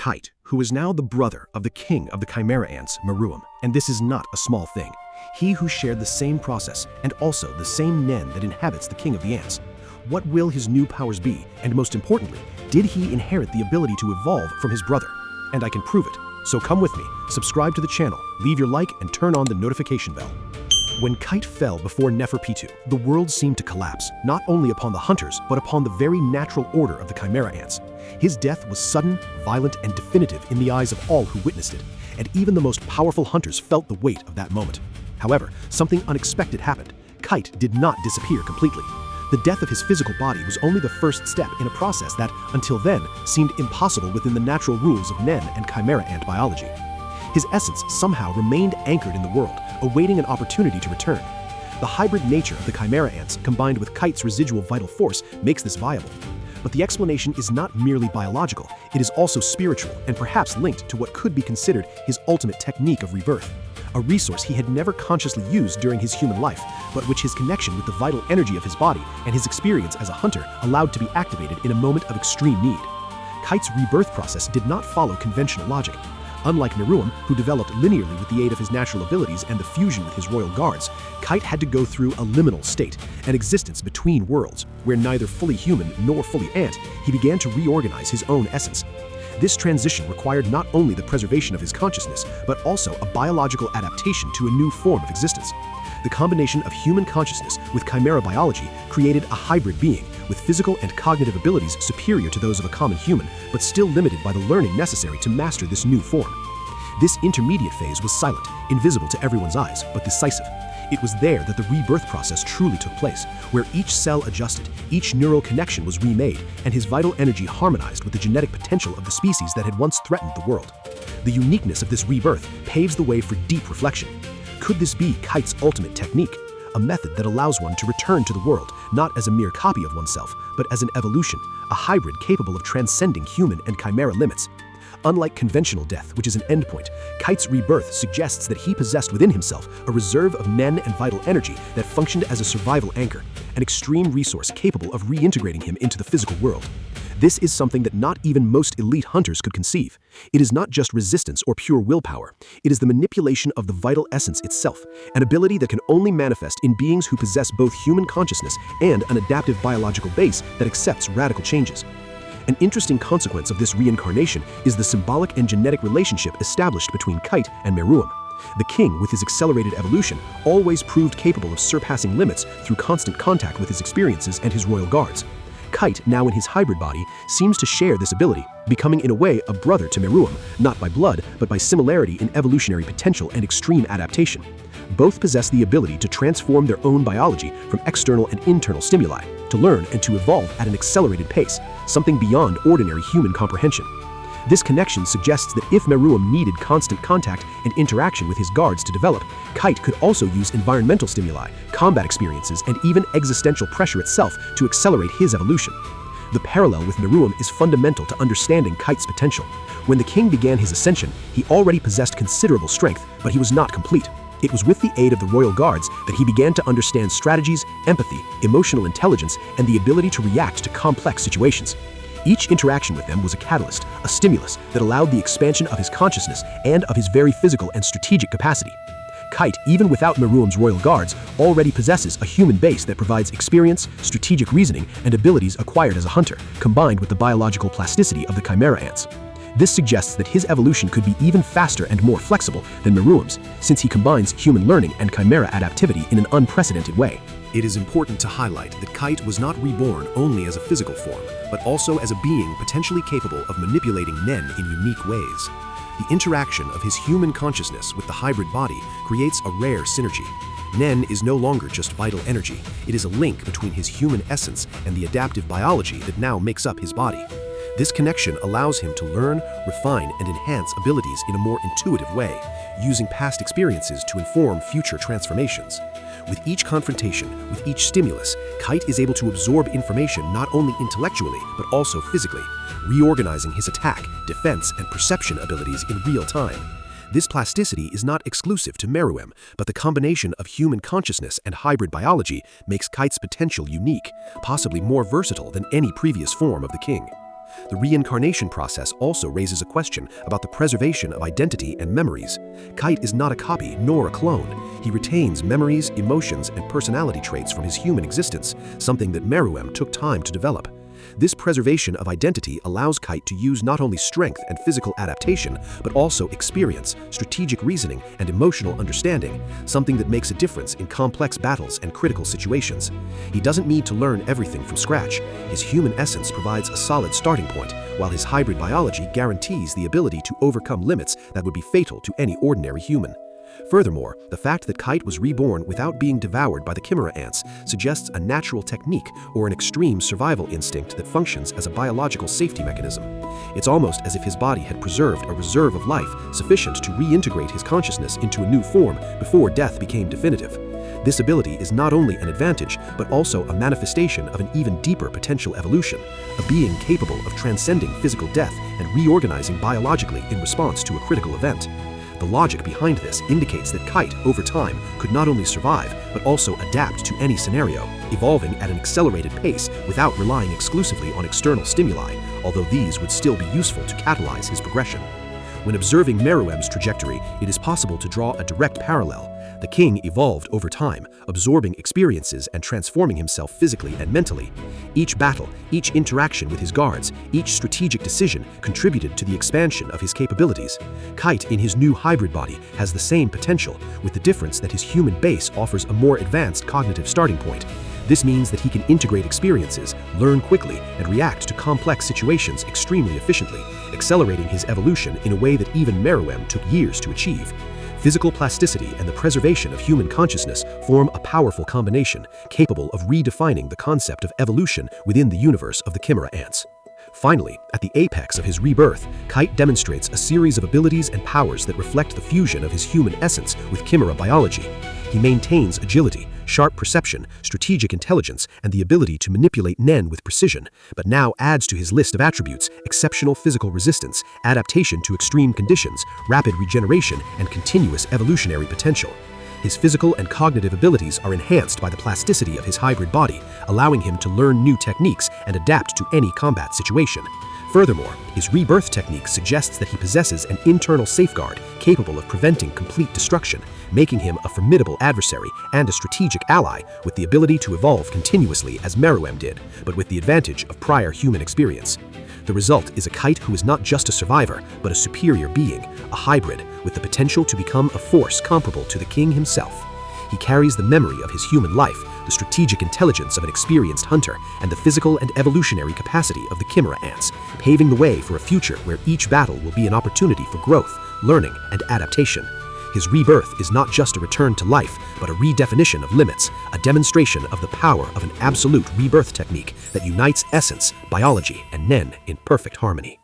Kite, who is now the brother of the king of the Chimera ants, Meruem, and this is not a small thing. He who shared the same process and also the same Nen that inhabits the king of the ants. What will his new powers be, and most importantly, did he inherit the ability to evolve from his brother? And I can prove it. So come with me, subscribe to the channel, leave your like, and turn on the notification bell. When Kite fell before Neferpitu, the world seemed to collapse, not only upon the hunters, but upon the very natural order of the Chimera ants. His death was sudden, violent, and definitive in the eyes of all who witnessed it, and even the most powerful hunters felt the weight of that moment. However, something unexpected happened. Kite did not disappear completely. The death of his physical body was only the first step in a process that, until then, seemed impossible within the natural rules of Nen and Chimera ant biology. His essence somehow remained anchored in the world, awaiting an opportunity to return. The hybrid nature of the Chimera ants, combined with Kite's residual vital force, makes this viable. But the explanation is not merely biological, it is also spiritual and perhaps linked to what could be considered his ultimate technique of rebirth. A resource he had never consciously used during his human life, but which his connection with the vital energy of his body and his experience as a hunter allowed to be activated in a moment of extreme need. Kite's rebirth process did not follow conventional logic. Unlike Meruem, who developed linearly with the aid of his natural abilities and the fusion with his royal guards, Kite had to go through a liminal state, an existence between worlds, where neither fully human nor fully ant, he began to reorganize his own essence. This transition required not only the preservation of his consciousness, but also a biological adaptation to a new form of existence. The combination of human consciousness with chimera biology created a hybrid being, with physical and cognitive abilities superior to those of a common human, but still limited by the learning necessary to master this new form. This intermediate phase was silent, invisible to everyone's eyes, but decisive. It was there that the rebirth process truly took place, where each cell adjusted, each neural connection was remade, and his vital energy harmonized with the genetic potential of the species that had once threatened the world. The uniqueness of this rebirth paves the way for deep reflection. Could this be Kite's ultimate technique? A method that allows one to return to the world, not as a mere copy of oneself, but as an evolution, a hybrid capable of transcending human and chimera limits. Unlike conventional death, which is an endpoint, Kite's rebirth suggests that he possessed within himself a reserve of Nen and vital energy that functioned as a survival anchor, an extreme resource capable of reintegrating him into the physical world. This is something that not even most elite hunters could conceive. It is not just resistance or pure willpower. It is the manipulation of the vital essence itself, an ability that can only manifest in beings who possess both human consciousness and an adaptive biological base that accepts radical changes. An interesting consequence of this reincarnation is the symbolic and genetic relationship established between Kite and Meruem. The king, with his accelerated evolution, always proved capable of surpassing limits through constant contact with his experiences and his royal guards. Kite, now in his hybrid body, seems to share this ability, becoming in a way a brother to Meruem, not by blood, but by similarity in evolutionary potential and extreme adaptation. Both possess the ability to transform their own biology from external and internal stimuli, to learn and to evolve at an accelerated pace, something beyond ordinary human comprehension. This connection suggests that if Meruem needed constant contact and interaction with his guards to develop, Kite could also use environmental stimuli, combat experiences, and even existential pressure itself to accelerate his evolution. The parallel with Meruem is fundamental to understanding Kite's potential. When the king began his ascension, he already possessed considerable strength, but he was not complete. It was with the aid of the royal guards that he began to understand strategies, empathy, emotional intelligence, and the ability to react to complex situations. Each interaction with them was a catalyst, a stimulus that allowed the expansion of his consciousness and of his very physical and strategic capacity. Kite, even without Meruem's royal guards, already possesses a human base that provides experience, strategic reasoning, and abilities acquired as a hunter, combined with the biological plasticity of the Chimera ants. This suggests that his evolution could be even faster and more flexible than Meruem's, since he combines human learning and chimera adaptivity in an unprecedented way. It is important to highlight that Kite was not reborn only as a physical form, but also as a being potentially capable of manipulating Nen in unique ways. The interaction of his human consciousness with the hybrid body creates a rare synergy. Nen is no longer just vital energy, it is a link between his human essence and the adaptive biology that now makes up his body. This connection allows him to learn, refine, and enhance abilities in a more intuitive way, using past experiences to inform future transformations. With each confrontation, with each stimulus, Kite is able to absorb information not only intellectually, but also physically, reorganizing his attack, defense, and perception abilities in real time. This plasticity is not exclusive to Meruem, but the combination of human consciousness and hybrid biology makes Kite's potential unique, possibly more versatile than any previous form of the king. The reincarnation process also raises a question about the preservation of identity and memories. Kite is not a copy nor a clone. He retains memories, emotions, and personality traits from his human existence, something that Meruem took time to develop. This preservation of identity allows Kite to use not only strength and physical adaptation, but also experience, strategic reasoning, and emotional understanding, something that makes a difference in complex battles and critical situations. He doesn't need to learn everything from scratch. His human essence provides a solid starting point, while his hybrid biology guarantees the ability to overcome limits that would be fatal to any ordinary human. Furthermore, the fact that Kite was reborn without being devoured by the chimera ants suggests a natural technique or an extreme survival instinct that functions as a biological safety mechanism. It's almost as if his body had preserved a reserve of life sufficient to reintegrate his consciousness into a new form before death became definitive. This ability is not only an advantage, but also a manifestation of an even deeper potential evolution, a being capable of transcending physical death and reorganizing biologically in response to a critical event. The logic behind this indicates that Kite, over time, could not only survive, but also adapt to any scenario, evolving at an accelerated pace without relying exclusively on external stimuli, although these would still be useful to catalyze his progression. When observing Meruem's trajectory, it is possible to draw a direct parallel. The king evolved over time, absorbing experiences and transforming himself physically and mentally. Each battle, each interaction with his guards, each strategic decision contributed to the expansion of his capabilities. Kite, in his new hybrid body, has the same potential, with the difference that his human base offers a more advanced cognitive starting point. This means that he can integrate experiences, learn quickly, and react to complex situations extremely efficiently, accelerating his evolution in a way that even Meruem took years to achieve. Physical plasticity and the preservation of human consciousness form a powerful combination, capable of redefining the concept of evolution within the universe of the chimera ants. Finally, at the apex of his rebirth, Kite demonstrates a series of abilities and powers that reflect the fusion of his human essence with chimera biology. He maintains agility, sharp perception, strategic intelligence, and the ability to manipulate Nen with precision, but now adds to his list of attributes exceptional physical resistance, adaptation to extreme conditions, rapid regeneration, and continuous evolutionary potential. His physical and cognitive abilities are enhanced by the plasticity of his hybrid body, allowing him to learn new techniques and adapt to any combat situation. Furthermore, his rebirth technique suggests that he possesses an internal safeguard capable of preventing complete destruction, making him a formidable adversary and a strategic ally with the ability to evolve continuously as Meruem did, but with the advantage of prior human experience. The result is a Kite who is not just a survivor, but a superior being, a hybrid with the potential to become a force comparable to the king himself. He carries the memory of his human life, the strategic intelligence of an experienced hunter, and the physical and evolutionary capacity of the chimera ants, paving the way for a future where each battle will be an opportunity for growth, learning, and adaptation. His rebirth is not just a return to life, but a redefinition of limits, a demonstration of the power of an absolute rebirth technique that unites essence, biology, and Nen in perfect harmony.